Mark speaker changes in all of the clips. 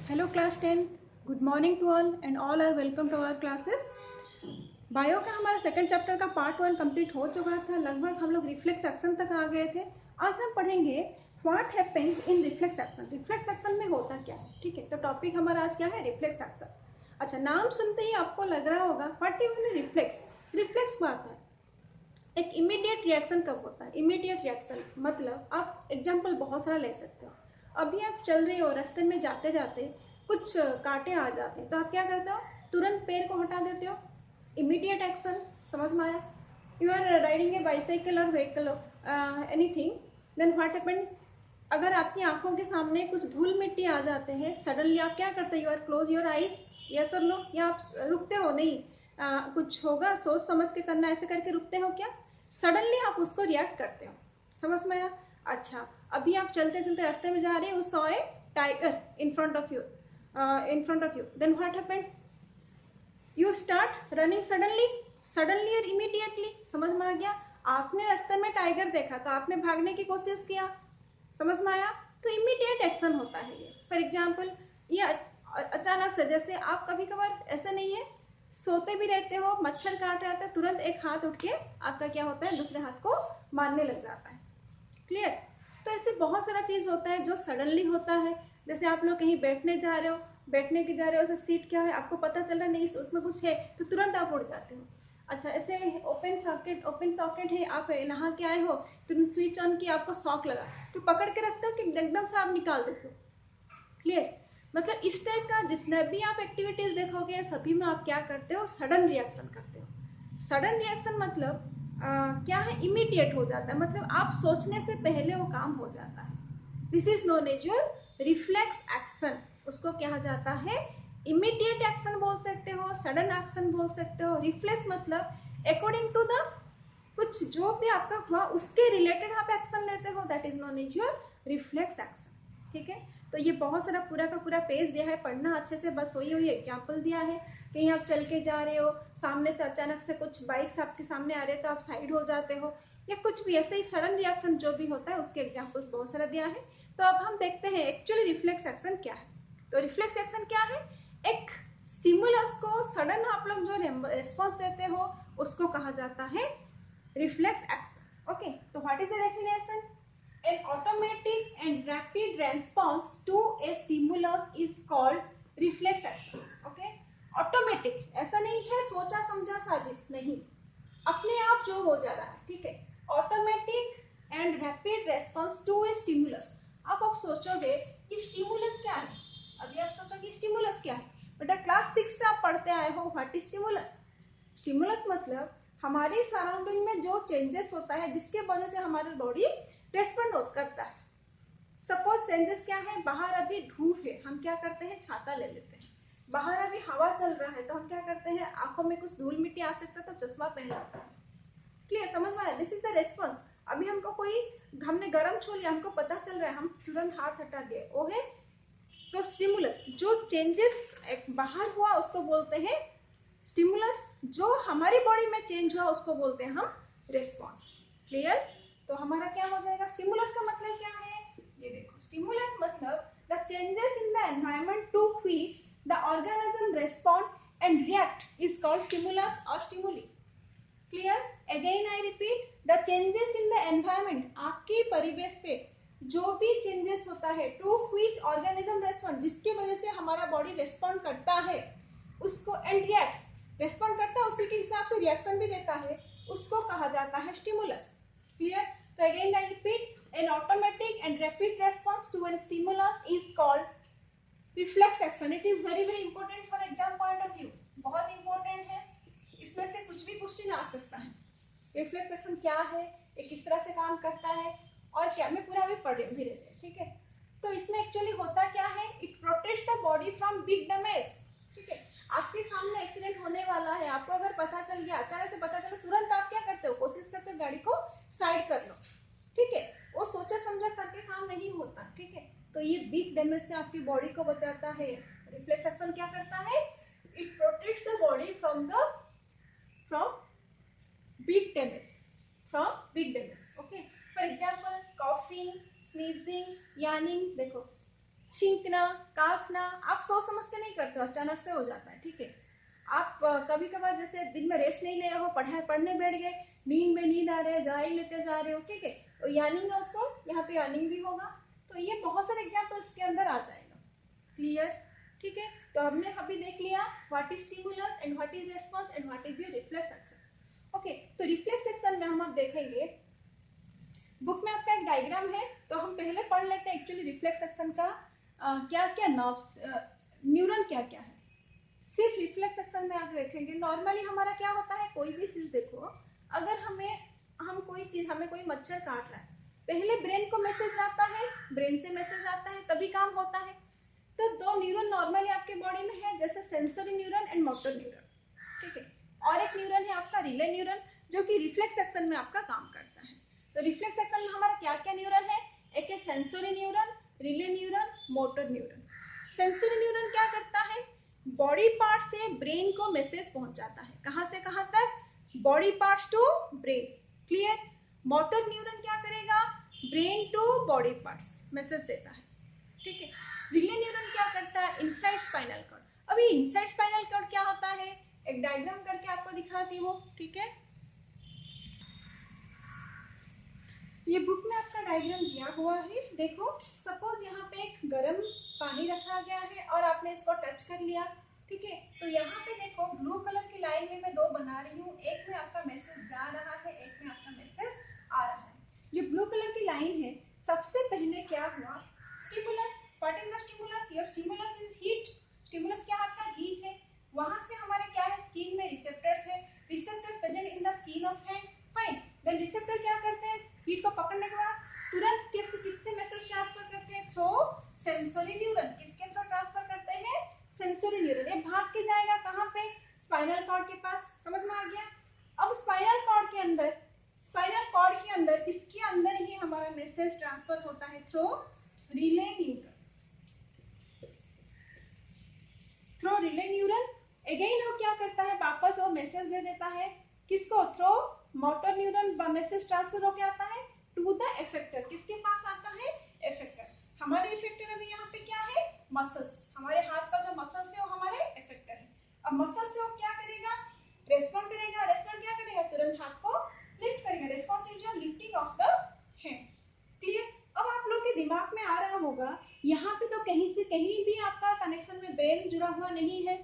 Speaker 1: Hello class 10, good morning to all and all are welcome to our classes. Bio का हमारा second chapter का part 1 complete हो चुका था। लगभग हम लोग रिफ्लेक्स एक्शन तक आ गए थे। आज हम पढ़ेंगे what happens in reflex action. Reflex action में होता क्या है, ठीक है। तो टॉपिक हमारा आज क्या है, रिफ्लेक्स एक्शन। अच्छा, नाम सुनते ही आपको लग रहा होगा what you mean reflex. Reflex क्या होता है? एक इमीडिएट रिएक्शन कब होता है? इमीडिएट रिएक्शन मतलब आप एग्जांपल बहुत सारा ले सकते हो। अभी आप चल रहे हो, रास्ते में जाते जाते कुछ कांटे आ जाते हैं, तो आप क्या करते हो? तुरंत पैर को हटा देते हो। इमीडिएट एक्शन, समझ में आया? You are riding a bicycle or vehicle anything, then what happened? अगर आपकी आंखों के सामने कुछ धूल मिट्टी आ जाते हैं, सडनली आप क्या करते हो? You are close your eyes, yes और नो, या आप रुकते हो? नहीं, कुछ होगा सोच समझ के करना, ऐसे करके रुकते हो क्या? सडनली आप उसको रिएक्ट करते हो। समझ में आया? अच्छा, अभी आप चलते चलते रास्ते में जा रहे हो, saw a tiger in front of you, then what happened? You start running suddenly, suddenly और इमीडिएटली। समझ में आ गया? आपने रास्ते में टाइगर देखा तो आपने भागने की कोशिश किया, समझ में आया? तो इमीडिएट एक्शन होता है ये। फॉर एग्जाम्पल, ये अचानक से, जैसे आप कभी कभार ऐसा नहीं है, सोते भी रहते हो, मच्छर काट रहा था, तुरंत एक हाथ उठ के आपका क्या होता है, दूसरे हाथ को मारने लग जाता है। क्लियर? तो ऐसे बहुत सारा चीज होता है जो सडनली होता है। जैसे आप लोग कहीं बैठने जा रहे हो, बैठने के जा रहे हो, सब सीट क्या है आपको पता चल रहा नहीं, उसमें कुछ है, तो तुरंत आप उठ जाते हो। अच्छा, ऐसे ओपन सॉकेट है, आप नहा के आए हो, तुरंत स्विच ऑन किया, आपको शॉक लगा, तो पकड़ के रखते हो कि एकदम से आप निकाल देते हो। क्लियर? मतलब इस टाइप का जितना भी आप एक्टिविटीज देखोगे, सभी में आप क्या करते हो? सडन रिएक्शन करते हो। सडन रिएक्शन मतलब क्या है? इमीडिएट हो जाता है, मतलब आप सोचने से पहले वो काम हो जाता है। This is known as your reflex action. उसको कहा जाता है इमीडिएट एक्शन बोल सकते हो, सडन एक्शन बोल सकते हो। रिफ्लेक्स मतलब अकॉर्डिंग टू द कुछ जो भी आपका हुआ उसके रिलेटेड आप एक्शन लेते हो, that is known as your reflex action. ठीक है? तो ये बहुत सारा पूरा का पूरा पेज दिया है, पढ़ना अच्छे से, बस वही वही एग्जाम्पल दिया है। कहीं आप चल के जा रहे हो, सामने से अचानक से कुछ बाइक्स आपके सामने आ रहे हैं तो आप साइड हो जाते हो, या कुछ भी ऐसे ही सडन रिएक्शन जो भी होता है उसके एग्जाम्पल्स बहुत सारा दिया है। तो अब हम देखते हैं एक्चुअली रिफ्लेक्स एक्शन क्या है। तो रिफ्लेक्स एक्शन क्या है? एक स्टिमुलस को सडन आप लोग जो रेस्पॉन्स देते हो उसको कहा जाता है reflex action. Okay, so what is the definition? An automatic and rapid response to a stimulus is called reflex action. Okay, automatic ऐसा नहीं है सोचा समझा साजिश, नहीं, अपने आप जो हो जा रहा है, ठीक है। Automatic and rapid response to a stimulus. आप सोचोगे कि स्टिमुलस क्या है, अभी आप सोचोगे स्टिमुलस क्या है, बेटा क्लास 6 से आप पढ़ते आए हो व्हाट इज स्टिमुलस। स्टिमुलस मतलब हमारी सराउंडिंग में जो चेंजेस होता है जिसके वजह से हमारी बॉडी रेस्पॉन्ड करता है। सपोज चेंजेस क्या है, बाहर अभी धूप है, हम क्या करते हैं, छाता ले लेते हैं। बाहर अभी हवा चल रहा है तो हम क्या करते हैं, आंखों में कुछ धूल मिट्टी आ सकता है तो चश्मा पहन लेते हैं। क्लियर? समझ में आया? This is the response. अभी हमको कोई, हमने गर्म छू लिया, हमको पता चल रहा है, हम तुरंत हाथ हटा दिए, वो है तो स्टिमुलस। जो चेंजेस बाहर हुआ उसको बोलते हैं स्टिमुलस, जो हमारी बॉडी में चेंज हुआ उसको बोलते हैं हम रिस्पॉन्स। क्लियर? तो हमारा क्या हो जाएगा, स्टिमुलस का मतलब क्या है, ये देखो, स्टिमुलस मतलब the changes in the environment to which the organism respond and react is called stimulus or stimuli. Clear? Again I repeat, the changes in the environment, आपके परिवेश पे जो भी चेंजेस होता है, टू व्हिच ऑर्गेनिज्म रेस्पॉन्ड, जिसकी वजह से हमारा बॉडी रेस्पॉन्ड करता है उसको, एंड रिएक्ट्स, रेस्पॉन्ड करता है उसी के हिसाब से रिएक्शन भी देता है, उसको कहा जाता है स्टिमुलस। क्लियर? तो again I repeat, an automatic and rapid response to an stimulus is called reflex action. It is very very important for exam point of view, बहुत इंपॉर्टेंट है, इसमें से कुछ भी क्वेश्चन आ सकता है। रिफ्लेक्स एक्शन क्या है, ये किस तरह से काम करता है, और क्या, मैं पूरा भी पढ़ भी रहते हैं, ठीक है। तो इसमें एक्चुअली होता क्या है, it protects the body from big damage. ठीक है, आपके सामने एक्सीडेंट होने वाला है, आपको अगर पता चल गया, अचानक से पता चला, तुरंत आप क्या करते हो, कोशिश करते हो गाड़ी को साइड कर लो, ठीक है। वो सोचा समझा करके काम नहीं होता, ठीक है। तो ये बिग डैमेज से आपकी बॉडी को बचाता है। रिफ्लेक्स एक्शन क्या करता है, it protects the body from big damage, from big damage. Okay, for example coughing, sneezing, yawning, देखो छींकना, कासना आप सोच समझ के नहीं करते हो, अचानक से हो जाता है, ठीक है। आप कभी कभार जैसे दिन में रेस्ट नहीं ले हो, पढ़ने बैठ गए, नींद में नींद आ रहे है, जा ही लेते जा रहे हो, ठीक है। तो यार्निंग ऑल्सो, यहाँ पे यार्निंग भी होगा। तो ये बहुत सारे एग्जाम्पल इसके अंदर आ जाएगा। क्लियर, ठीक है। तो हमने अभी देख लिया what is stimulus and what is response and what is your reflex action. Okay, तो रिफ्लेक्स एक्शन में हम अब देखेंगे, बुक में आपका एक डायग्राम है, तो हम पहले पढ़ लेते हैं एक्चुअली रिफ्लेक्स एक्शन का क्या क्या नर्व्स, न्यूरॉन क्या क्या है। सिर्फ रिफ्लेक्स सेक्शन में आप देखेंगे, नॉर्मली हमारा क्या होता है, कोई भी चीज देखो, अगर हम कोई चीज, हमें कोई मच्छर काट रहा है, पहले ब्रेन को मैसेज जाता है, ब्रेन से मैसेज आता है, तभी काम होता है। तो दो न्यूरॉन नॉर्मली आपके बॉडी में है, जैसे sensory neuron and motor neuron, ठीक है। और एक न्यूरॉन है आपका रिले न्यूरॉन, जो कि रिफ्लेक्स सेक्शन में आपका काम करता है। तो रिफ्लेक्स सेक्शन में हमारा क्या क्या न्यूरॉन है, एक है sensory neuron, relay neuron, motor neuron. Sensory neuron क्या करता है, बॉडी पार्ट से ब्रेन को मैसेज पहुंचाता है, कहां से कहां तक, body parts to brain. Clear. Motor neuron क्या करेगा, brain to body parts message देता है, ठीक है। रिले न्यूरॉन क्या करता है, इनसाइड स्पाइनल कॉर्ड। अभी इनसाइड स्पाइनल कॉर्ड क्या होता है, एक डायग्राम करके आपको दिखाती हूँ, ठीक है। ये बुक में आपका डायग्राम दिया हुआ है, देखो। सपोज यहाँ पे एक गर्म पानी रखा गया है और आपने इसको टच कर लिया, ठीक है। तो यहाँ पे देखो ब्लू कलर की लाइन में मैं दो बना रही हूँ, एक में आपका मैसेज जा रहा है, एक में आपका मैसेज आ रहा है। ये ब्लू कलर की लाइन है, सबसे पहले क्या हुआ, stimulus. What is the stimulus, your stimulus is heat. Stimulus क्या आपका हीट है, वहां से हमारे क्या है, स्किन में रिसेप्टर्स है, receptor present in the skin of hand, fine. Then receptor क्या करते हैं, हीट को पकड़ने के बाद तुरंत किससे मैसेज ट्रांसफर करते हैं, थ्रू सेंसरी न्यूरॉन। किसके थ्रू ट्रांसफर करते हैं, सेंसरी न्यूरॉन। ये भाग के जाएगा कहां पे, स्पाइनल कॉर्ड के पास, समझ में आ गया। अब स्पाइनल कॉर्ड के अंदर, इसके अंदर ही हमारा मैसेज ट्रांसफर होता है through relay neuron, through relay neuron. Again वो क्या करता है, वापस वो मैसेज दे देता है, किसको, through motor neuron message transfer होकर आता है टू द इफेक्टर। किसके पास आता है, इफेक्टर। हमारे इफेक्टर अभी यहाँ पे क्या है, मसल्स। हमारे हाथ का जो मसल्स है वो हमारे इफेक्टर है। अब मसल से वो क्या करेगा, रेस्पॉन्ड करेगा। रेस्पॉन्ड क्या करेगा, तुरंत हाथ को लिफ्ट करेगा। Response is your lifting of the hand. Clear. अब आप लोग के दिमाग में आ रहा होगा, यहाँ पे तो कहीं से कहीं भी आपका कनेक्शन में ब्रेन जुड़ा हुआ नहीं है।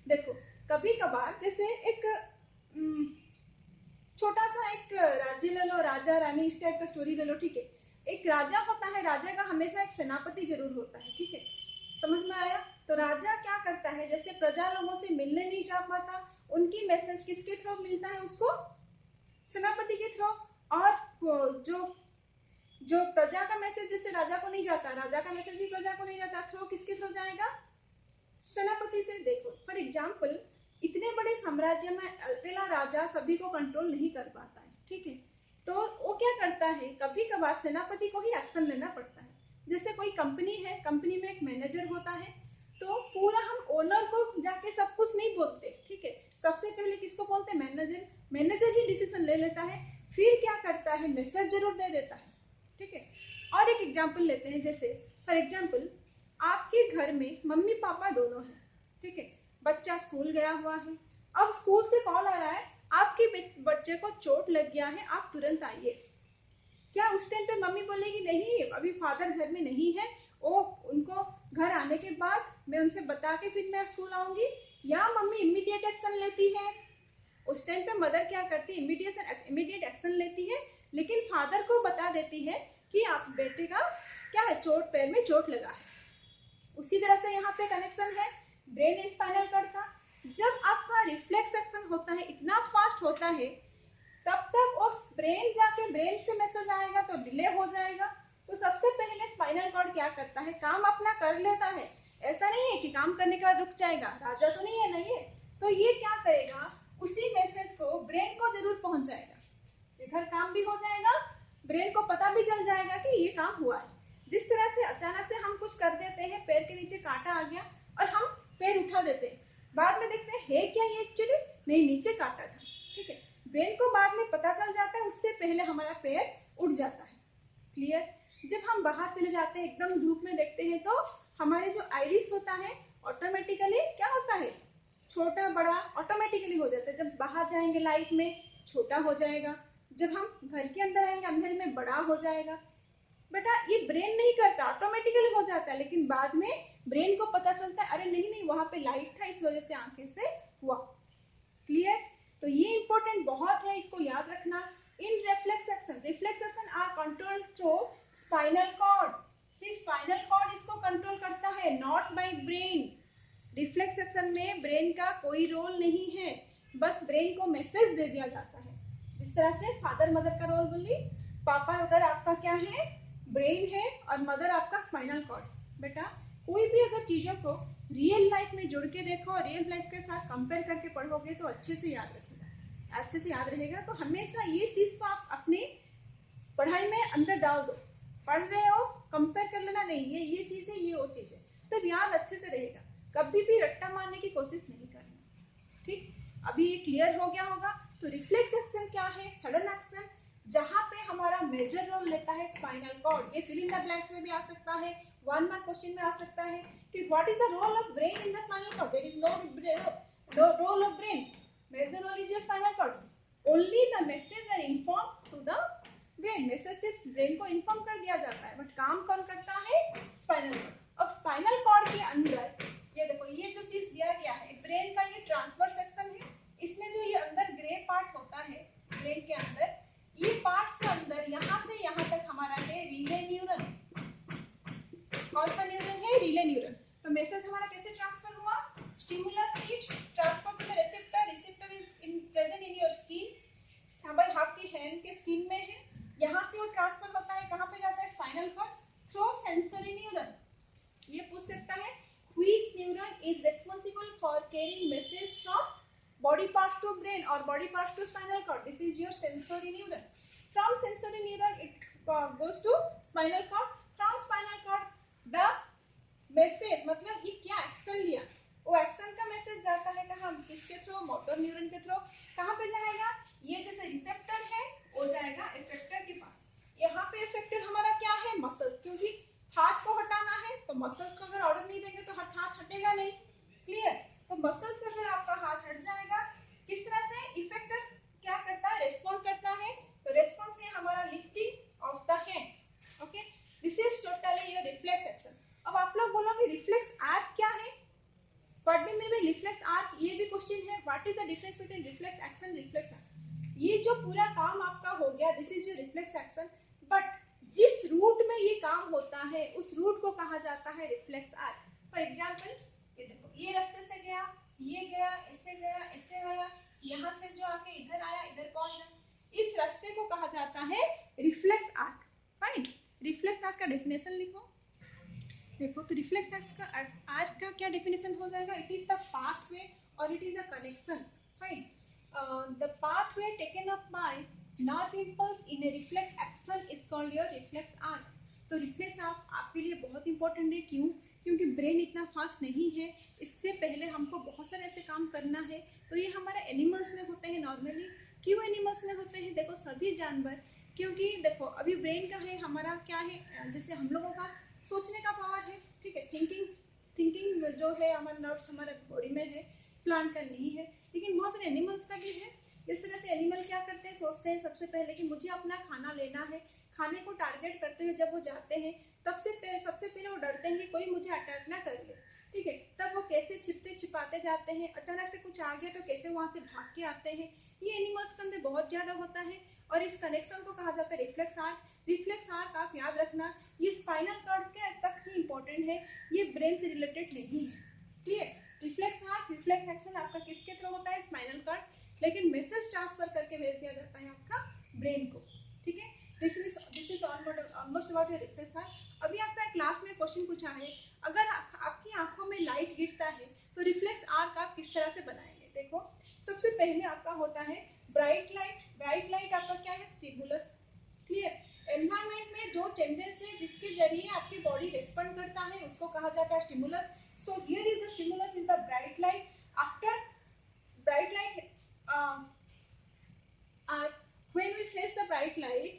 Speaker 1: देखो कभी कभार जैसे एक छोटा सा एक राज्य ले लो, राजा रानी, इस टाइप का स्टोरी ले लो, ठीक है। एक राजा होता है, राजा का हमेशा एक सेनापति जरूर होता है, ठीक है। समझ में आया। तो राजा क्या करता है, जैसे प्रजा लोगों से मिलने नहीं जा पाता, उनकी मैसेज किसके थ्रू मिलता है उसको, सेनापति के थ्रू। और जो प्रजा का मैसेज जैसे राजा को नहीं जाता, राजा का मैसेज भी प्रजा को नहीं जाता, थ्रू किसके थ्रू जाएगा, सेनापति से। देखो फॉर एग्जाम्पल, इतने बड़े साम्राज्य में अकेला राजा सभी को कंट्रोल नहीं कर पाता है, ठीक है। तो वो क्या करता है, कभी कभार सेनापति को ही एक्शन लेना पड़ता है। जैसे कोई कंपनी है, कंपनी में एक मैनेजर होता है, तो पूरा हम ओनर को जाके सब कुछ नहीं बोलते, ठीक है। सबसे पहले किसको बोलते हैं, मैनेजर। मैनेजर ही डिसीजन ले लेता है, फिर क्या करता है, मैसेज जरूर दे देता है, ठीक है। और एक एग्जाम्पल लेते हैं, जैसे फॉर एग्जाम्पल आपके घर में मम्मी पापा दोनों हैं, ठीक है। बच्चा स्कूल गया हुआ है, अब स्कूल से कॉल आ रहा है, आपके बच्चे को चोट लग गया है, आप तुरंत आइए। क्या उस टाइम पे मम्मी बोलेगी नहीं अभी फादर घर में नहीं है, वो उनको घर आने के बाद मैं उनसे बता के फिर मैं स्कूल आऊंगी, या मम्मी इमीडिएट एक्शन लेती है। उस टाइम पे मदर क्या करती है, इमीडिएट एक्शन लेती है, लेकिन फादर को बता देती है कि आप बेटे का क्या है, चोट, पैर में चोट लगा है। उसी तरह से यहाँ पे कनेक्शन है ब्रेन एंड स्पाइनल कॉर्ड का। जब आपका रिफ्लेक्स एक्शन होता है, इतना फास्ट होता है, तब तक उस ब्रेन जाके ब्रेन से मैसेज आएगा तो डिले हो जाएगा। तो सबसे पहले स्पाइनल कॉर्ड क्या करता है, काम अपना कर लेता है। ऐसा नहीं है कि काम करने के बाद रुक जाएगा, राजा तो नहीं है ना ये। तो ये क्या करेगा, उसी मैसेज को ब्रेन को जरूर पहुंचाएगा, इधर काम भी हो जाएगा, ब्रेन को पता भी चल जाएगा कि ये काम हुआ है। जिस तरह से अचानक से हम कुछ कर देते हैं, पैर के नीचे कांटा आ गया और हम पैर उठा देते हैं, बाद में देखते हैं है क्या ये एक्चुअली, नहीं नीचे कांटा था, ठीक है। ब्रेन को बाद में पता चल जाता है, उससे पहले हमारा पैर उठ जाता है। क्लियर। जब हम बाहर चले जाते हैं एकदम धूप में देखते हैं तो हमारे जो आइरिस होता है ऑटोमेटिकली क्या होता है, छोटा बड़ा ऑटोमेटिकली हो जाता है। जब बाहर जाएंगे लाइट में छोटा हो जाएगा, जब हम घर के अंदर आएंगे अंधेरे में बड़ा हो जाएगा। बेटा ये ब्रेन नहीं करता, ऑटोमेटिकली हो जाता है, लेकिन बाद में ब्रेन को पता चलता है अरे नहीं नहीं वहां पे लाइट था इस वजह से आंखें से हुआ। क्लियर? तो ये इंपॉर्टेंट बहुत है, इसको याद रखना। In reflex action are control through spinal cord. सिर्फ स्पाइनल कॉर्ड इसको कंट्रोल करता है, not by brain. Reflex action में ब्रेन का कोई रोल नहीं है, बस ब्रेन को मैसेज दे दिया जाता है। जिस तरह से फादर मदर का रोल बोली, पापा अगर आपका क्या है, ब्रेन है, और मदर आपका स्पाइनल कॉर्ड। बेटा कोई भी अगर चीजों को रियल लाइफ में जुड़ के देखो और रियल लाइफ के साथ कंपेयर करके पढ़ोगे तो अच्छे से याद रखेगा, अच्छे से याद रहेगा। तो हमेशा ये चीज को आप अपनी पढ़ाई में अंदर डाल दो। पढ़ रहे हो कंपेयर कर लेना, नहीं ये चीज है ये वो चीज है, तब याद अच्छे से रहेगा। कभी भी रट्टा मारने की कोशिश नहीं करना। ठीक, अभी ये क्लियर हो गया होगा। तो रिफ्लेक्स एक्शन क्या है, सडन एक्शन, जहां पे हमारा मेजर रोल लेता है स्पाइनल कॉर्ड। ये फिल इन द ब्लैंक्स में भी आ सकता है, 1 मार्क क्वेश्चन में आ सकता है कि what is the role of brain in the spinal cord. There is no role of brain, major role is your spinal cord, only the message are inform to the brain. Message सिर्फ brain को inform कर दिया जाता है, but काम कौन करता है, स्पाइनल कॉर्ड। अब स्पाइनल कॉर्ड के अंदर ये देखो, ये जो चीज दिया गया है ब्रेन का, ये ट्रांसफर सेक्शन है। इसमें जो ये अंदर ग्रे पार्ट होता है ब्रेन के अंदर, ये पार्ट के अंदर यहाँ से यहाँ तक हमारा है रिले न्यूरन। कौन सा न्यूरन है, रिले न्यूरन। तो मैसेज हमारा कैसे ट्रांसफर हुआ, stimulus is transfer to the receptor, receptor is in present in your skin, हमारे हाथ की हैंड के स्किन में है। यहाँ से वो ट्रांसफर होता है, कहाँ पे जाता है, spinal cord through sensory neuron. ये पूछ सकता है which neuron is responsible for carrying message from body parts to brain or body parts to spinal cord. This is your sensory neuron. From sensory neuron it goes to spinal cord. From spinal cord the message, मतलब ये क्या action लिया, वो action का message जाता है कहाँ, किसके थ्रू, मोटर न्यूरन के थ्रू। कहाँ पे जाएगा, ये जैसे रिसेप्टर है वो जाएगा इफेक्टर के पास। यहाँ पे इफेक्टर हमारा क्या है, मसल्स, क्योंकि हाथ को हटाना है तो मसल्स को अगर ऑर्डर नहीं देंगे तो हाथ हटेगा नहीं। क्लियर? तो मसल्स अगर आपका हाथ हट जाएगा, किस तरह से इफेक्टर क्या करता है, रेस्पॉन्ड करता है। तो रेस्पॉन्स है हमारा lifting of the hand. Okay, this is totally your reflex action. अब आप लोग बोलोगे रिफ्लेक्स आर्क क्या है, what do mean by reflex arc, ये भी क्वेश्चन है। What is the difference between reflex action, reflex arc. ये जो पूरा काम आपका हो गया, this is your reflex action, but जिस रूट में ये काम होता है उस रूट को कहा जाता है रिफ्लेक्स आर्क। फॉर एग्जांपल ये देखो, ये रास्ते से गया, ये गया, ऐसे गया, ऐसे आया, यहाँ से जो आके इधर आया, इधर पहुंच जाए, इस रास्ते को कहा जाता है reflex arc. Fine, reflex arc का डेफिनेशन लिखो। देखो तो रिफ्लेक्स आर्क का क्या डेफिनेशन हो जाएगा, इट इज द पाथवे और it is the connection. Fine, the pathway taken up by nerve impulse in A reflex action is called your reflex arc. तो रिफ्लेक्स आर्क आपके लिए बहुत इंपॉर्टेंट है, क्यों, क्योंकि ब्रेन इतना फास्ट नहीं है, इससे पहले हमको बहुत सारे ऐसे काम करना है। तो ये हमारे एनिमल्स में होते हैं नॉर्मली। क्यों एनिमल्स में होते हैं, देखो सभी जानवर, क्योंकि देखो अभी ब्रेन का है हमारा क्या है, जैसे हम लोगों का सोचने का पावर है, ठीक है, थिंकिंग जो है हमारे नर्व्स हमारे बॉडी में है, प्लांट का नहीं है, लेकिन बहुत सारे एनिमल्स का भी है। इस तरह से एनिमल क्या करते हैं, सोचते हैं सबसे पहले कि मुझे अपना खाना लेना है, खाने को टारगेट करते हुए जब वो जाते हैं तब से सबसे पहले वो डरते हैं कि कोई मुझे अटैक ना कर ले। ठीक है, तब वो कैसे छिपते छिपाते जाते हैं, अचानक से कुछ आ गया तो कैसे वहां से भाग के आते हैं। ये एनिमल्स के अंदर बहुत ज्यादा होता है और इस कनेक्शन को कहा जाता है रिफ्लेक्स आर्क। रिफ्लेक्स आर्क आप याद रखना, ये स्पाइनल कॉर्ड के तक ही इंपॉर्टेंट है, ये ब्रेन से रिलेटेड नहीं है। Clear? Reflex arc, reflex action आपका किसके थ्रू होता है, स्पाइनल कॉर्ड, लेकिन मैसेज ट्रांसफर करके भेज दिया जाता है आपका ब्रेन को। ठीक है, this is almost about your reflex arc. अभी आपका क्लास में क्वेश्चन पूछा है, अगर आपकी आंखों में लाइट गिरता है तो रिफ्लेक्स आर्क आप किस तरह से बनाएंगे। देखो सबसे पहले आपका होता है ब्राइट लाइट। ब्राइट लाइट आपका क्या है, स्टिमुलस। क्लियर? एनवायरमेंट में जो चेंजेस है जिसके जरिए आपकी बॉडी रिस्पॉन्ड करता है उसको कहा जाता है stimulus. So here is the stimulus is the bright light. After bright light when we face the bright light,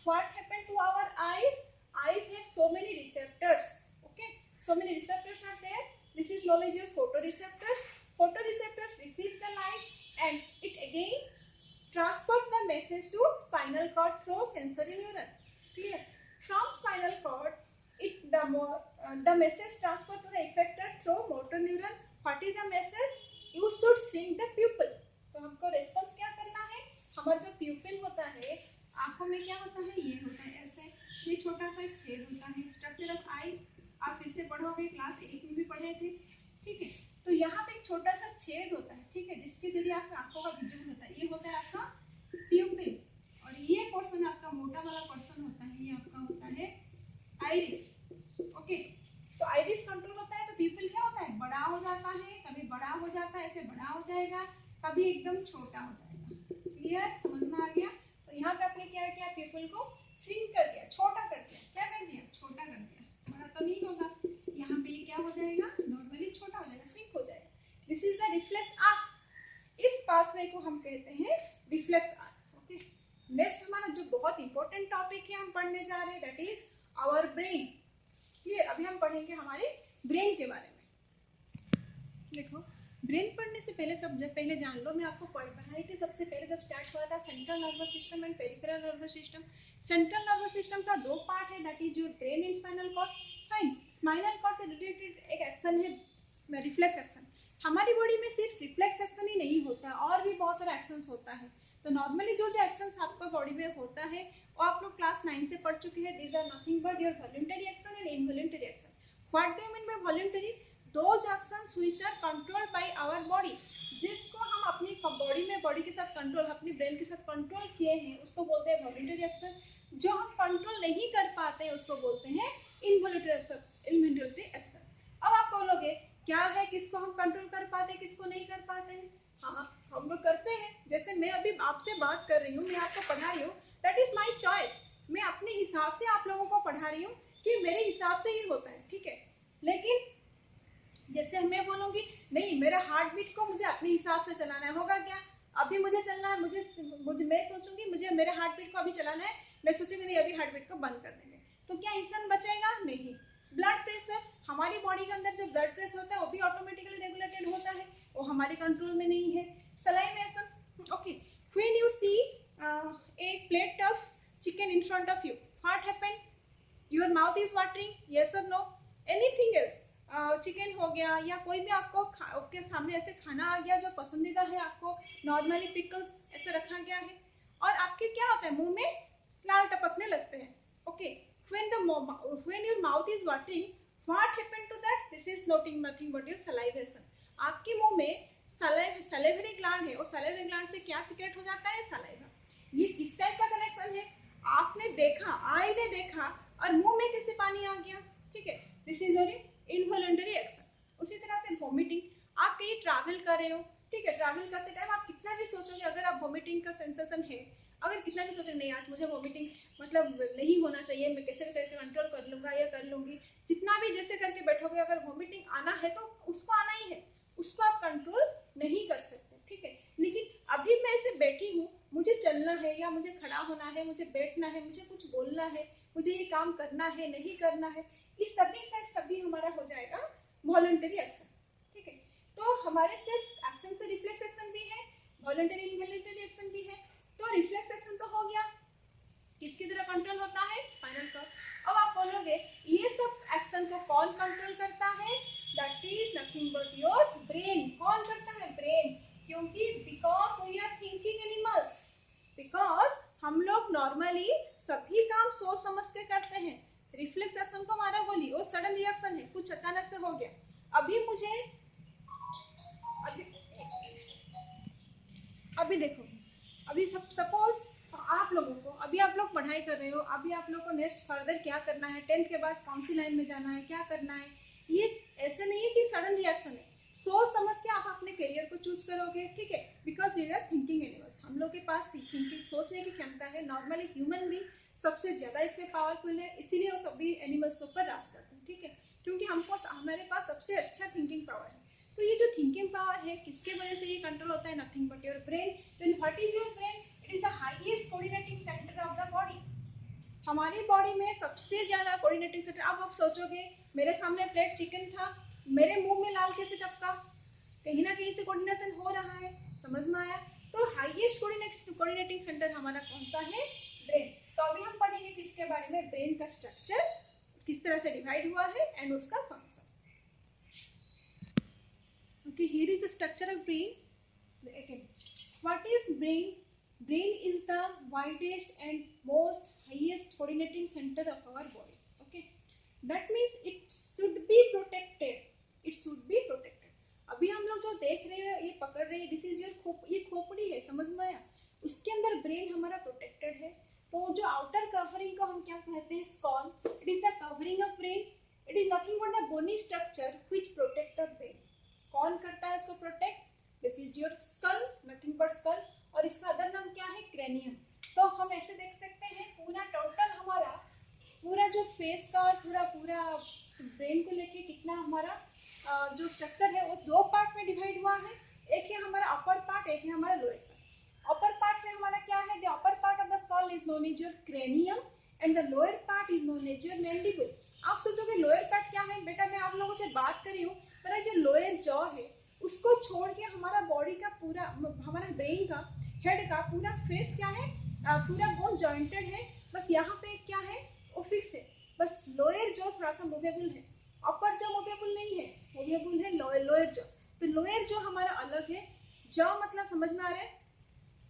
Speaker 1: what happened to our eyes? eyes have so many receptors. Okay, so many receptors are there. This is known as your photoreceptors. Photoreceptors receive the light and it again transport the message to spinal cord through sensory neuron. Clear? From spinal cord, the message transferred to the effector through motor neuron. What is the message? You should shrink the pupil. तो हमको response क्या करना है? हमारा जो प्यूपिल होता है, आंखों में क्या होता है? ये होता है ऐसे, ये छोटा सा एक छेद होता है. स्ट्रक्चर ऑफ आई आप इससे पढ़ोगे, क्लास 8 में भी पढ़े थे. ठीक है, तो यहाँ पे एक छोटा सा छेद होता है. ठीक है, जिसके जरिए आपका आंखों का विजन होता है. ये होता है आपका प्यूपिल और ये पोर्शन आपका मोटा वाला पोर्शन होता है, ये आपका होता है आइरिस. ओके, तो आइरिस कंट्रोल होता है. तो प्यूपिल क्या होता है? बड़ा हो जाता है, कभी बड़ा हो जाता है, ऐसे बड़ा हो जाएगा, कभी एकदम छोटा हो जाएगा. क्लियर? समझ में आ गया? तो यहाँ पे आपने क्या किया? प्यूपिल को श्रिंक कर दिया, छोटा कर दिया. क्या कर दिया? छोटा कर दिया. बड़ा तो नहीं होगा. यहाँ पे ये क्या हो जाएगा? नॉर्मली छोटा हो जाएगा, श्रिंक हो जाएगा. This is the reflex arc. इस पाथवे को हम कहते हैं रिफ्लेक्स आर्क. ओके, नेक्स्ट हमारा जो बहुत इंपॉर्टेंट टॉपिक है हम पढ़ने जा रहे हैं, that is our brain. Clear? अभी हम पढ़ेंगे हमारे ब्रेन के बारे में. देखो, ब्रेन पढ़ने से पहले पहले जान लो, मैं आपको पढ़ाई थी सबसे पहले जब स्टार्ट हुआ था central nervous system and peripheral nervous system. Central nervous system का दो पार्ट है, that is your brain and spinal cord. Fine. Spinal cord से रिलेटेड एक एक्शन है रिफ्लेक्स एक्शन. हमारी बॉडी में सिर्फ रिफ्लेक्स एक्शन ही नहीं होता, और भी बहुत सारा एक्शन होता है. तो नॉर्मली जो जो एक्शन आपका बॉडी में होता है वो आप लोग क्लास 9 से पढ़ चुके हैं. These are nothing but your voluntary action and involuntary action. What do you mean by voluntary? Those actions which are controlled by our body, जिसको हम अपनी बॉडी में बॉडी के साथ कंट्रोल, अपनी ब्रेन के साथ कंट्रोल किए हैं, उसको बोलते हैं वॉलंटरी एक्शन. जो हम कंट्रोल नहीं कर पाते हैं उसको बोलते हैं इनवॉलंटरी एक्शन. अब आप बोलोगे क्या है, किसको हम कंट्रोल कर पाते हैं, किसको नहीं कर पाते हैं? हाँ, हम लोग करते हैं. जैसे मैं अभी आपसे बात कर रही हूँ, मैं आपको पढ़ा रही हूँ, दैट इज माई चॉइस. मैं अपने हिसाब से आप लोगों को पढ़ा रही हूँ कि मेरे हिसाब से ही होता है. ठीक है, लेकिन जैसे मैं बोलूंगी नहीं, मेरा हार्ट बीट को मुझे अपने हिसाब से चलाना है, होगा क्या? अभी मुझे चलना है, मुझे मैं सोचूंगी मुझे मेरे हार्ट बीट को अभी चलाना है, मैं सोचूंगी नहीं अभी हार्ट बीट को बंद कर देंगे, तो क्या इंसान बचेगा? नहीं. ब्लड प्रेशर, हमारी बॉडी के अंदर जो ब्लड प्रेशर होता है वो भी ऑटोमेटिकली रेगुलेटेड होता है, वो हमारे कंट्रोल में नहीं है. Salivation. Okay, when you see a plate of chicken in front of you, what happened? Your mouth is watering, yes or no? Anything else? Chicken हो गया या कोई भी आपको आपके सामने ऐसे खाना आ गया जो पसंदीदा है आपको, नॉर्मली पिकल्स ऐसे रखा गया है और आपके क्या होता है, मुंह में लाल टपकने लगते हैं. Okay, when your mouth is watering, what happened to that? This is nothing but your salivation. आपके मुंह में सलेवरी ग्लैंड है, और सलेवरी ग्लैंड से क्या सीक्रेट हो जाता है? सलाइवा. ये किस टाइप का कनेक्शन है? आपने देखा, आई ने देखा और मुंह में कैसे पानी आ गया. ठीक है, this is your involuntary action. उसी तरह से वॉमिटिंग. आप कहीं ट्रैवल कर रहे हो, ठीक है, ट्रैवल करते टाइम आप कितना भी सोचोगे, अगर आप वॉमिटिंग का सेंसेशन है, अगर कितना भी सोचोगे नहीं आज मुझे वॉमिटिंग मतलब नहीं होना चाहिए, मैं कैसे भी करके कंट्रोल कर लूंगा या कर लूंगी, जितना भी जैसे करके बैठोगे, अगर वॉमिटिंग आना है तो उसको आना ही है, उसको आप कंट्रोल नहीं कर सकते. ठीक है, लेकिन अभी मैं ऐसे बैठी हूँ, मुझे चलना है या मुझे खड़ा होना है, मुझे बैठना है, मुझे कुछ बोलना है, मुझे ये काम करना है, नहीं करना है, इस सभी हमारा हो जाएगा वॉलंटरी एक्शन. ठीक है, तो हमारे सिर्फ एक्शन से रिफ्लेक्स एक्शन भी है, वॉलंटरी इनवॉलंटरी एक्शन भी है. तो रिफ्लेक्स एक्शन तो हो गया, किसकी तरह कंट्रोल होता है? Spinal cord. अब आप बोलोगे ये सब एक्शन को कौन कंट्रोल करता है? That is nothing but your brain. कौन करता है? ब्रेन. क्योंकि because we are thinking animals, because हम लोग नॉर्मली सभी काम सोच समझ के करते हैं. रिफ्लेक्स एक्शन को हमारा बोली वो सडन रिएक्शन है, कुछ अचानक से हो गया. अभी मुझे अभी देखो, अभी सपोज आप लोगों को, अभी आप लोग पढ़ाई कर रहे हो, अभी आप लोग को नेक्स्ट फर्दर क्या करना है, 10th के बाद कौन सी लाइन में जाना है, क्या करना है, ये ऐसे नहीं है कि सडन रिएक्शन है. सोच समझ के आप अपने करियर को चूज करोगे. ठीक है, because you are thinking animals. हम लोग के पास थिंकिंग सोचने की क्षमता है. नॉर्मली ह्यूमन भी सबसे ज्यादा इसमें पावरफुल है, इसीलिए वो सभी एनिमल्स के ऊपर राज करते हैं. ठीक है, क्योंकि हमको हमारे पास सबसे अच्छा थिंकिंग पावर है. तो ये जो थिंकिंग पावर है किसके वजह से ये कंट्रोल होता है? Nothing but your brain. Then what is your brain? It is the highest coordinating centre of the body. हमारी बॉडी में सबसे ज्यादा कोऑर्डिनेटिंग सेंटर। अब आप सोचोगे मेरे सामने प्लेट चिकन था, मेरे मुंह में लाल कैसे टपका, कहीं ना कहीं से कोऑर्डिनेशन हो रहा है, समझ में आया। तो हाईएस्ट कोऑर्डिनेटिंग सेंटर हमारा कौन सा है, ब्रेन। तो अभी हम पढ़ेंगे किसके बारे में, ब्रेन का स्ट्रक्चर किस तरह से डिवाइड हुआ है एंड उसका function. Okay, here is the structure of brain. Again, what is brain? Brain is the widest and most highest coordinating center of our body. Okay, that means it should be protected. It should be protected. अभी हम लोग जो देख रहे हैं, ये पकड़ रहे हैं, दिस इज योर ये खोपड़ी है, समझ में आया। उसके अंदर ब्रेन हमारा प्रोटेक्टेड है। तो जो आउटर कवरिंग को हम क्या कहते हैं, skull. It is the covering of brain. It is nothing but the bony structure which protect the brain. कौन करता है इसको protect, this is your skull, nothing but skull. और इसका अदर नाम क्या है, क्रेनियम। तो हम ऐसे देख सकते हैं पूरा टोटल हमारा पूरा जो फेस का और पूरा पूरा ब्रेन को लेके कितना हमारा जो स्ट्रक्चर है वो दो पार्ट में डिवाइड हुआ है। एक है हमारा अपर पार्ट, एक है हमारा लोअर पार्ट। अपर पार्ट में हमारा क्या है, the upper part of the skull is known as your cranium and the lower part is known as your mandible. आप सोचोगे लोअर पार्ट क्या है, बेटा मैं आप लोगों से बात कर रही हूँ, मेरा जो लोअर जॉ है उसको छोड़ के हमारा बॉडी का पूरा, हमारा ब्रेन का हेड का पूरा फेस क्या है, पूरा बोन जॉइंटेड है। बस यहाँ पे क्या है, वो फिक्स है। बस लोअर जॉ थोड़ा सा मूवेबल है, अपर जॉ मूवेबल नहीं है, मूवेबल है लोअर जॉ। तो लोअर जॉ हमारा अलग है। जॉ मतलब समझ में आ रहा है,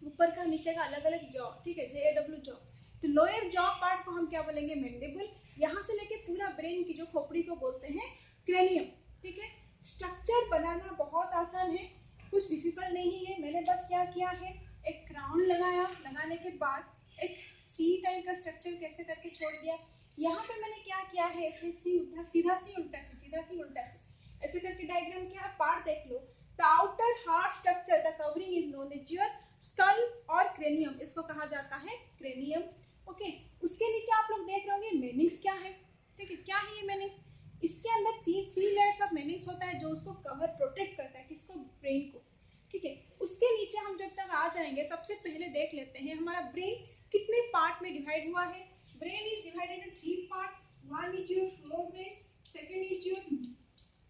Speaker 1: ऊपर का नीचे का अलग अलग जॉ, ठीक है, JAW जॉ। तो लोअर जॉ पार्ट को हम क्या बोलेंगे, मैंडिबल। यहाँ से लेके पूरा ब्रेन की जो खोपड़ी को बोलते हैं क्रेनियम, ठीक है। स्ट्रक्चर बनाना बहुत आसान है, कुछ डिफिकल्ट नहीं है। मैंने बस क्या किया है, एक क्राउन लगाया, लगाने के बाद एक सी टाइप का स्ट्रक्चर कैसे करके छोड़ दिया। यहाँ पे मैंने क्या किया है, ऐसे सी उल्टा, सीधा सी उल्टा से, सीधा सी उल्टा से, ऐसे करके डायग्राम क्या है, पार्ट देख लो। The outer hard structure, the covering is known as your skull or cranium, इसको कहा जाता है क्रेनियम। ओके, उसके नीचे आप लोग देख रहे होंगे मेनिंग्स क्या है, ठीक है। क्या है ये मेनिंग्स, इसके अंदर थ्री लेयर्स ऑफ मेनिंग्स होता है जो उसको कवर प्रोटेक्ट करता है, किसको, ब्रेन को, ठीक है। उसके नीचे हम जब तक आ जाएंगे, सबसे पहले देख लेते हैं हमारा ब्रेन कितने पार्ट में डिवाइड हुआ है। Brain is divided in 3 part. One is your fore brain, second is your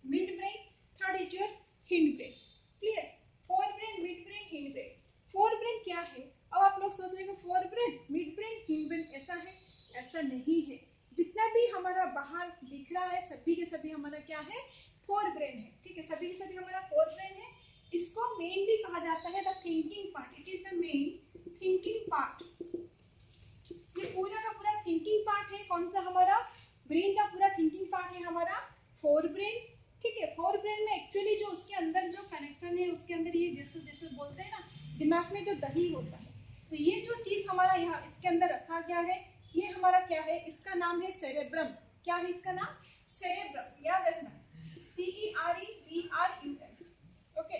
Speaker 1: mid brain, third is your hind brain. Clear, fore brain, mid brain, hind brain. Fore brain क्या है, अब आप लोग सोच रहे हो fore brain, mid brain, hind brain ऐसा है, ऐसा नहीं है। जितना भी हमारा बाहर दिख रहा है सभी के सभी हमारा क्या है, फोर ब्रेन है, ठीक है। सभी के सभी हमारा फोर ब्रेन है। इसको मेनली कहा जाता है the thinking part. It is the main thinking part. ये पूरा का पूरा थिंकिंग पार्ट है, कौन सा, हमारा ब्रेन का पूरा थिंकिंग पार्ट है हमारा फोर ब्रेन, ठीक है। फोर ब्रेन में एक्चुअली जो उसके अंदर जो कनेक्शन है, उसके अंदर ये जैसे जैसे बोलते हैं ना, दिमाग में जो दही होता है, तो ये जो चीज हमारा यहाँ इसके अंदर रखा गया है, ये हमारा क्या है, इसका नाम है सेरेब्रम। क्या है इसका नाम, सेरेब्रम, याद रखना, CEREBRUM। Okay,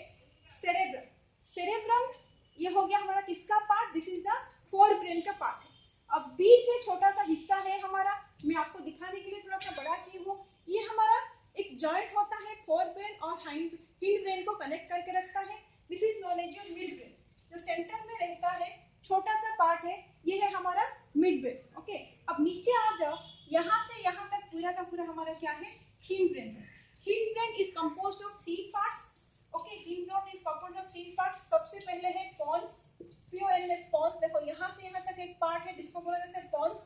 Speaker 1: cerebrum. सेरेब्रम ये हो गया हमारा किसका part, this is the fore brain का पार्ट है। अब बीच में छोटा सा हिस्सा है हमारा, मैं आपको दिखाने के लिए थोड़ा सा बड़ा की हूँ। ये हमारा एक जॉइंट होता है, फोर ब्रेन और हिंड ब्रेन को कनेक्ट करके रखता है। This is known as your mid brain. जो सेंटर में रहता है, छोटा सा पार्ट है, ये है हमारा मिड ब्रेन। ओके, अब नीचे आ जाओ, यहाँ से यहाँ तक पूरा का पूरा हमारा क्या है, हिंड ब्रेन है। Hind brain is composed of 3 parts. Okay, hind brain is composed of 3 parts. सबसे पहले है पॉन्स, PONS, पॉन्स। देखो यहाँ से यहाँ तक एक पार्ट है जिसको बोला जाता है पॉन्स।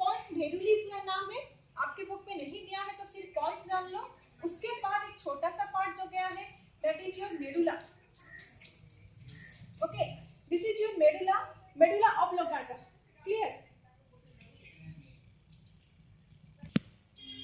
Speaker 1: पॉन्स मेडुली पूरा नाम है, आपके बुक में नहीं दिया है तो सिर्फ पॉन्स जान लो। उसके बाद एक छोटा सा पार्ट जो गया है, that is your medulla. Okay, this is your medulla, medulla oblongata. Clear,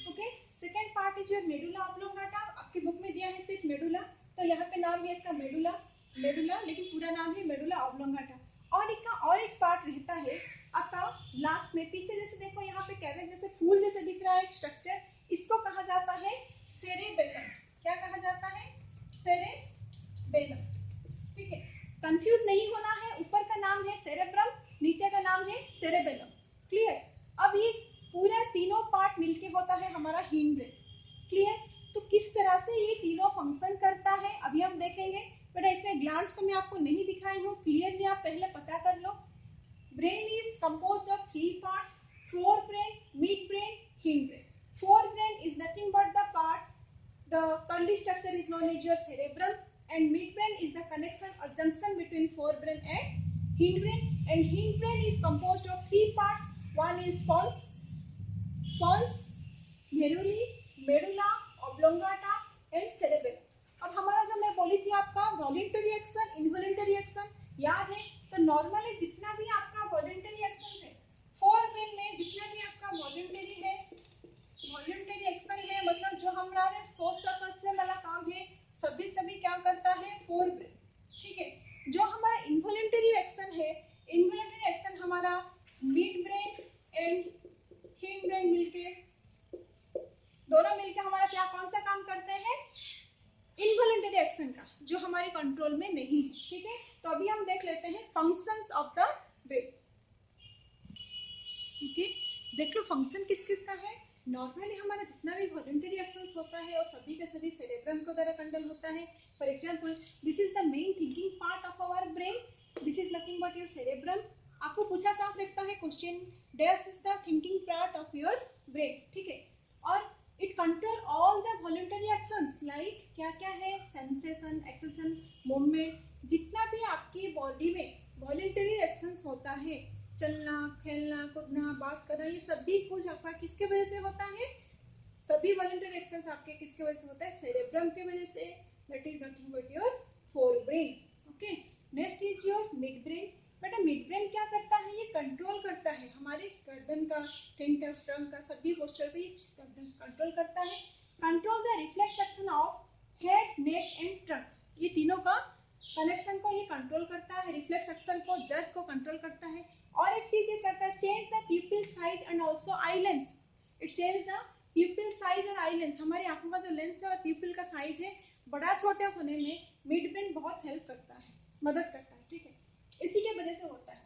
Speaker 1: okay. Second part is your medulla oblongata. आपके बुक में दिया है सिर्फ मेडुला, तो यहाँ पे नाम है इसका मेडुला, मेडुला, लेकिन पूरा नाम है मेडुला ऑब्लोंगाटा। और इसका और एक पार्ट रहता है आपका लास्ट में, पीछे जैसे देखो यहाँ पे कैरेट जैसे फूल जैसे दिख रहा है एक स्ट्रक्चर, इसको कहा जाता है सेरेबेलम। क्या कहा जाता है, सेरेबेलम, ठीक है। कंफ्यूज नहीं होना है, ऊपर का नाम है सेरेब्रम, नीचे का नाम है सेरेबेलम। क्लियर, अब ये पूरा तीनों पार्ट मिलके होता है हमारा हिंड ब्रेन। क्लियर, तो किस तरह से ये तीनों फंक्शन करता है अभी हम देखेंगे, बट इसमें ग्लैंड्स को मैं आपको नहीं दिखाई हूँ, क्लियरली आप पहले पता कर लो। Brain is composed of 3 parts. forebrain, midbrain, hindbrain. Forebrain is nothing but the part, the curly structure is known as your cerebrum, and midbrain is the connection or junction between forebrain and hindbrain. And hindbrain is composed of three parts. One is pons, मेरुली, medulla oblongata and cerebellum. अब हमारा जो मैं बोली थी आपका voluntary action, involuntary action याद है. तो नॉर्मली जितना भी आपका वॉलेंटरी एक्शन है फोरब्रेन में, जितना भी आपका वॉलेंटरी है, वॉलेंटरी एक्शन है मतलब जो हमारे सोच समझने वाला काम है, सभी क्या करता है फोरब्रेन. ठीक है. जो हमारा इनवॉलेंटरी एक्शन है, इनवॉलेंटरी एक्शन हमारा mid brain and hind brain मिलके, दोनों मिलके हमारा क्या कौन सा काम करते हैं, इनवॉलेंटरी एक्शन का, जो हमारे कंट्रोल में नहीं है. ठीक है. तो अभी हम देख लेते हैं functions of the brain. Okay. देख लो फंक्शन किस किस का है. नॉर्मली हमारा जितना भी वॉलेंटरी एक्शंस होता है और सभी के सभी सेरेब्रम को द्वारा कंट्रोल होता है. For example this is the main thinking part of our brain, this is nothing but your cerebrum. आपको पूछा जा सकता है question, this is the thinking part of your brain. ठीक है. और it control all the voluntary actions like क्या क्या है, सेंसेशन, एक्सेशन, मूवमेंट. जितना भी आपकी बॉडी में वॉलेंटरी एक्शंस होता है, चलना, खेलना, कूदना, बात करना, ये सभी कुछ आपका किसके वजह से होता है, सभी वॉलेंटरी एक्शंस आपके किसके वजह से होता है, सेरेब्रम के वजह से. That is nothing but your forebrain. Okay. Next is your mid brain. बेटा मिड ब्रेन क्या करता है, ये कंट्रोल करता है हमारे गर्दन का, टेंट का, स्ट्रंग का, सभी पोस्चर पे कंट्रोल करता है. Control the reflex action of head, neck and trunk. ये तीनों का कनेक्शन को ये कंट्रोल करता है, रिफ्लेक्स एक्शन को, जज को कंट्रोल करता है. और एक चीज ये करता है, change the प्यूपिल size and also eye lens. It change the प्यूपिल size और आई लेंस. हमारी आंखों का जो लेंस है और प्यूपिल का साइज है बड़ा छोटा होने में मिड ब्रेन बहुत हेल्प करता है, मदद करता है. ठीक है. इसी के वजह से होता है.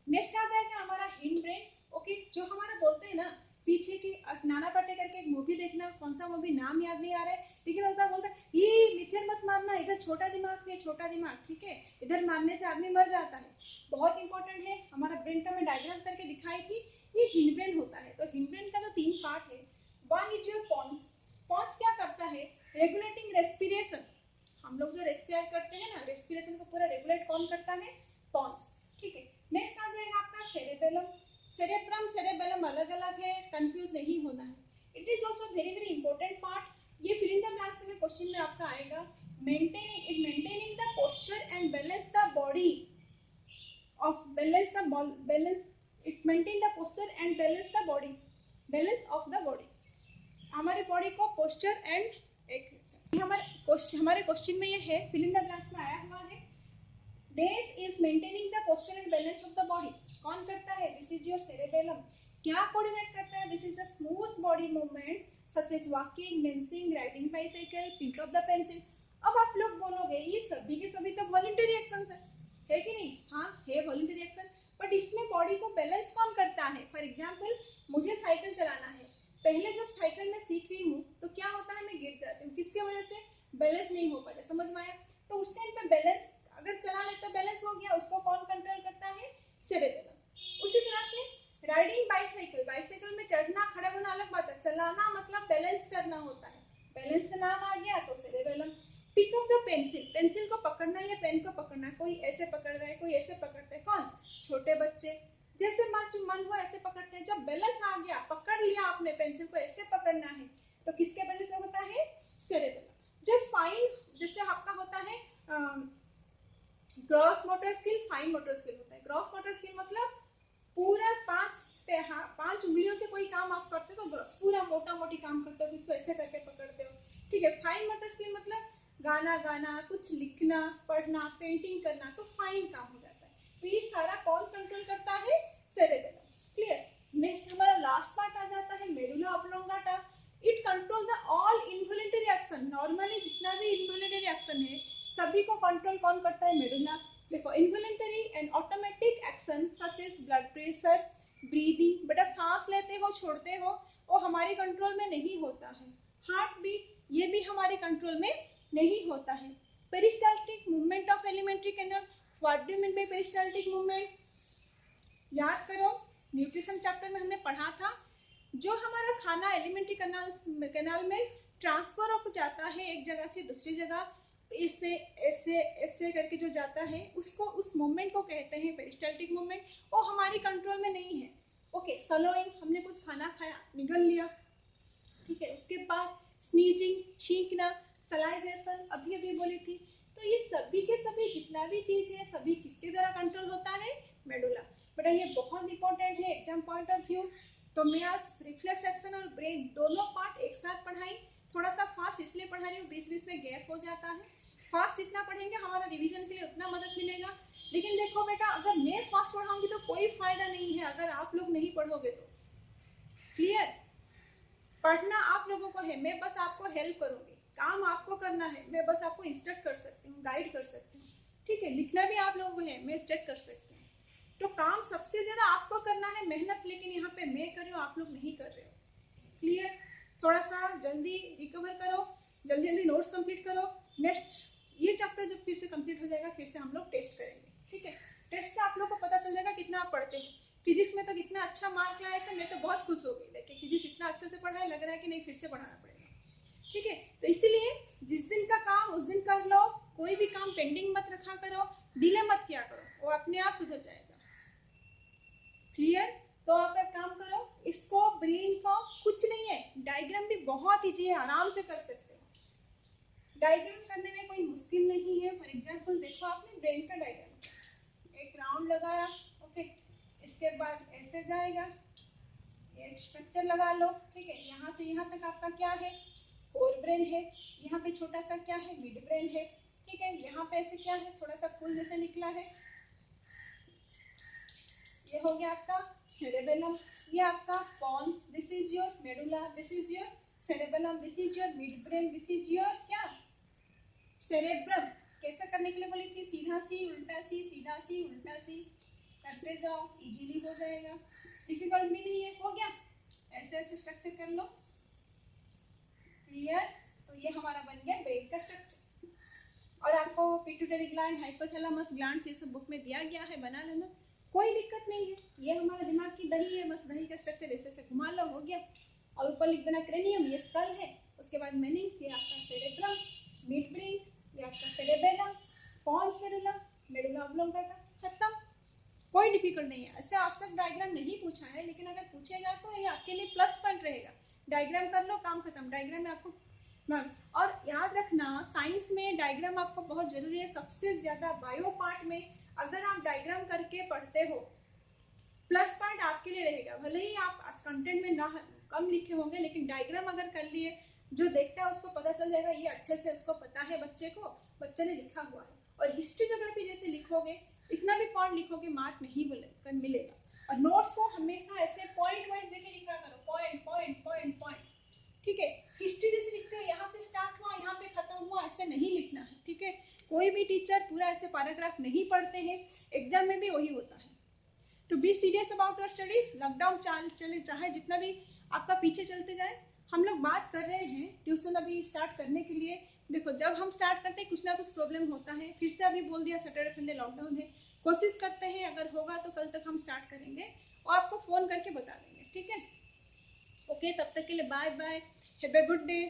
Speaker 1: नेक्स्ट आ जाएगा हमारा हिंड ब्रेन. ओके. जो हमारा बोलते हैं ना पीछे की, नाना पाटेकर के एक मूवी देखना, कौन सा मूवी नाम याद नहीं आ रहा है, लेकिन होता बोलता है ये मिथ्या मत मारना, इधर छोटा दिमाग है, छोटा दिमाग. ठीक है. इधर मारने से आदमी मर जाता है. बहुत इंपॉर्टेंट है. हमारा ब्रेन का मैं डायग्राम करके दिखाई थी. ये हिंड ब्रेन होता है. तो हिंड ब्रेन का जो तीन पार्ट है, one is your pons. Pons क्या करता है, रेगुलेटिंग रेस्पिरेशन. हम लोग जो रेस्पियर करते हैं ना, रेस्पिरेशन को पूरा रेगुलेट कौन करता है, पॉन्स. ठीक है. नेक्स्ट आ जाएगा आपका सेरेबेलम. सेरेब्रम सेरेबेलम अलग अलग है, कंफ्यूज नहीं होना है. It is also very very important part. ये फिल इन द ब्लैंक्स में क्वेश्चन में आपका आएगा. Maintaining the posture and balance the body of balance, it maintain the posture and balance the body, balance of the body. हमारे body को posture and, एक हमारे question में ये है, फिल इन द ब्लैंक्स में आया हुआ है. This is maintaining the posture and balance of the body. कौन करता है, दिस इज योर सेरेबेलम. क्या कोऑर्डिनेट करता है, this is the smooth body movements such as walking, dancing, riding bicycle, pick up the pencil. अब आप लोग बोलोगे ये सभी के सभी तो वॉलंटरी एक्शंस है कि नहीं. हाँ है वॉलंटरी एक्शन, बट इसमें बॉडी को बैलेंस कौन करता है. फॉर एग्जाम्पल मुझे साइकिल चलाना है, पहले जब साइकिल में सीख रही हूँ तो क्या होता है, मैं गिर जाती हूँ. किसके वजह से, बैलेंस नहीं हो पाता. समझ में आया. तो उस टाइम पे बैलेंस अगर चला ले तो बैलेंस हो गया, उसको कौन कंट्रोल करता है, सेरेबेलम. उसी तरह से राइडिंग बाइसाइकिल, बाइसाइकिल में चढ़ना खड़ा होना अलग बात है, चलाना मतलब बैलेंस करना होता है. बैलेंस का नाम आ गया तो cerebellum. Pick up the pencil, pencil को पकड़ना या पेन को पकड़ना, कोई ऐसे पकड़ रहा है, कोई ऐसे पकड़ते हैं, कौन, छोटे बच्चे. जैसे मन हुआ ऐसे पकड़ते हैं. जब बैलेंस आ गया, पकड़ लिया आपने, पेंसिल को ऐसे पकड़ना है, तो किसके वजह से होता है, सेरेबेलम. जब फाइन, जैसे आपका होता है gross motor skill, fine motor skill होता है. ग्रॉस मोटर स्किल मतलब पूरा पांच उंगलियों से कोई काम आप करते हो तो ग्रॉस, पूरा मोटा मोटी काम करते हो, किसको ऐसे करके पकड़ते हो. ठीक है. फाइन मोटर स्किल मतलब गाना गाना, कुछ लिखना, पढ़ना, पेंटिंग करना, तो फाइन काम हो जाता है. तो ये सारा कौन कंट्रोल करता है, सेरेबेलम. क्लियर. नेक्स्ट हमारा लास्ट पार्ट आ जाता है medulla oblongata. It control the all involuntary action. Normally जितना भी इनवॉलेंटरी एक्शन है सभी को कंट्रोल कौन करता है, मेडुला. देखो involuntary and automatic action such as blood pressure, breathing, बेटा सांस लेते हो छोड़ते हो वो हमारे कंट्रोल में नहीं होता है. हार्ट बीट, ये भी हमारे कंट्रोल में नहीं होता है. Peristaltic movement of alimentary canal, what do you mean by peristaltic movement, याद करो. न्यूट्रिशन चैप्टर में हमने पढ़ा था जो हमारा खाना एलिमेंट्री कैनाल में ट्रांसफर हो जाता है एक जगह से दूसरी जगह, ऐसे ऐसे ऐसे करके जो जाता है उसको, उस मूवमेंट को कहते हैं पेरिस्टाल्टिक मूवमेंट। वो हमारी कंट्रोल में नहीं है। ओके, सलोइंग, हमने कुछ खाना खाया निगल लिया, ठीक है। उसके बाद स्नीजिंग, छींकना, सलाइवेशन अभी अभी बोली थी। तो ये सभी के सभी जितना भी चीज है सभी किसके द्वारा कंट्रोल होता है? मेडुला। बेटा ये बहुत इंपॉर्टेंट है एग्जाम पॉइंट ऑफ व्यू। तो मैं आज रिफ्लेक्स एक्शन और ब्रेन दोनों पार्ट एक साथ पढ़ाई। थोड़ा सा फास्ट इसलिए पढ़ा रही हूँ, बीच बीच में गैप हो जाता है। फास्ट जितना पढ़ेंगे हमारा रिवीजन के लिए उतना मदद मिलेगा। लेकिन देखो बेटा, अगर मैं फास्ट पढ़ाऊंगी तो कोई फायदा नहीं है अगर आप लोग नहीं पढ़ोगे तो। क्लियर? पढ़ना आप लोगों को है, मैं बस आपको हेल्प करूंगी, काम आपको करना है, मैं बस आपको इंस्ट्रक्ट कर सकती हूँ, गाइड कर सकती हूँ, ठीक है। लिखना भी आप लोगों को है, मैं चेक कर सकती हूँ। तो काम सबसे ज्यादा आपको करना है मेहनत, लेकिन यहाँ पे मैं कर रही हूँ, आप लोग नहीं कर रहे हो। क्लियर? थोड़ा सा जल्दी रिकवर करो, जल्दी जल्दी नोट्स कंप्लीट करो। नेक्स्ट ये चैप्टर जब फिर से कंप्लीट हो जाएगा फिर से हम लोग टेस्ट करेंगे, ठीक है। टेस्ट से आप लोग को पता चल जाएगा कितना आप पढ़ते हैं। फिजिक्स में तो कितना अच्छा मार्क लाए थे, मैं तो बहुत खुश हो गई, लेकिन फिजिक्स इतना अच्छे से पढ़ा है, लग रहा है कि नहीं फिर से पढ़ाना पड़ेगा, ठीक है। तो इसीलिए जिस दिन का काम उस दिन कर लो, कोई भी काम पेंडिंग मत रखा करो, डिले मत किया करो, वो अपने आप सुधर जाएगा। क्लियर? तो आप एक काम करो, इसको ब्रेन को कुछ नहीं है, डायग्राम भी बहुत ईजी है, आराम से कर सकते हो। डायग्राम करने में कोई मुश्किल नहीं है। फॉर एग्जाम्पल देखो, आपने ब्रेन का डायग्राम एक राउंड लगाया, ओके, इसके बाद ऐसे जाएगा, एक स्ट्रक्चर लगा लो, ठीक है। यहाँ से यहाँ तक आपका क्या है? फोर ब्रेन है। यहाँ पे छोटा सा क्या है? मिड ब्रेन है, ठीक है। यहाँ पे ऐसे क्या है? थोड़ा सा फूल जैसे निकला है, ये हो गया आपका सेरेबेलम। ये आपका pons, this is your medulla, this is your cerebellum, this is your mid brain, this is your क्या? सेरेब्रम। कैसे करने के लिए बोली थी? सीधा सी उल्टा सी, सीधा सी उल्टा सी करते जाओ, इजीली हो जाएगा, डिफिकल्ट भी नहीं है। हो गया, ऐसे ऐसे स्ट्रक्चर कर लो। क्लियर? तो ये हमारा बन गया ब्रेन का स्ट्रक्चर। और आपको पिट्यूटरी ग्लैंड, हाइपोथैलेमस ग्लैंड्स ये सब बुक में दिया गया है, बना लेना, कोई दिक्कत नहीं है। ये हमारा दिमाग की दही है, बस दही का स्ट्रक्चर ऐसे ऐसे घुमा लो, हो गया। और ऊपर लिख देना क्रेनियम, ये स्कल है, उसके बाद मेनिंग्स, ये आपका सेरेब्रम, मिड ब्रेन, ये आपका cerebellum, pons medulla, medulla oblongata, खत्म। कोई डिफिकल्ट नहीं है। ऐसे आज तक डायग्राम नहीं पूछा है, लेकिन अगर पूछेगा तो ये आपके लिए प्लस पॉइंट रहेगा। डायग्राम कर लो, काम खत्म। डायग्राम में आपको और याद रखना, साइंस में डायग्राम आपको बहुत जरूरी है, सबसे ज्यादा बायो पार्ट में अगर आप डायग्राम करके पढ़ते हो, प्लस पॉइंट आपके लिए रहेगा। भले ही आप कंटेंट में ना कम लिखे होंगे, लेकिन डायग्राम अगर कर लिए, जो देखता है उसको पता चल जाएगा, ये अच्छे से उसको पता है, बच्चे को, बच्चे ने लिखा हुआ है। और हिस्ट्री ज्योग्राफी जैसे लिखोगे, इतना भी पॉइंट लिखोगे, मार्क नहीं मिलेगा। और नोट्स को हमेशा ऐसे पॉइंट वाइज देखे लिखा करो, पॉइंट पॉइंट पॉइंट पॉइंट, ठीक है। हिस्ट्री जैसे लिखते हो, यहाँ से स्टार्ट हुआ यहाँ पे खत्म हुआ, ऐसे नहीं लिखना है, ठीक है। कोई भी टीचर पूरा ऐसे पैराग्राफ नहीं पढ़ते हैं, एग्जाम में भी वही होता है। To be serious about your studies, lockdown चले चाहे जितना भी आपका पीछे चलते जाए, हम लोग बात कर रहे हैं ट्यूशन अभी स्टार्ट करने के लिए। देखो, जब हम स्टार्ट करते हैं कुछ ना कुछ प्रॉब्लम होता है, फिर से अभी बोल दिया सैटरडे संडे लॉकडाउन है। कोशिश करते हैं अगर होगा तो कल तक हम स्टार्ट करेंगे और आपको फोन करके बता देंगे, ठीक है। ओके, तब तक के लिए bye bye, have a good day.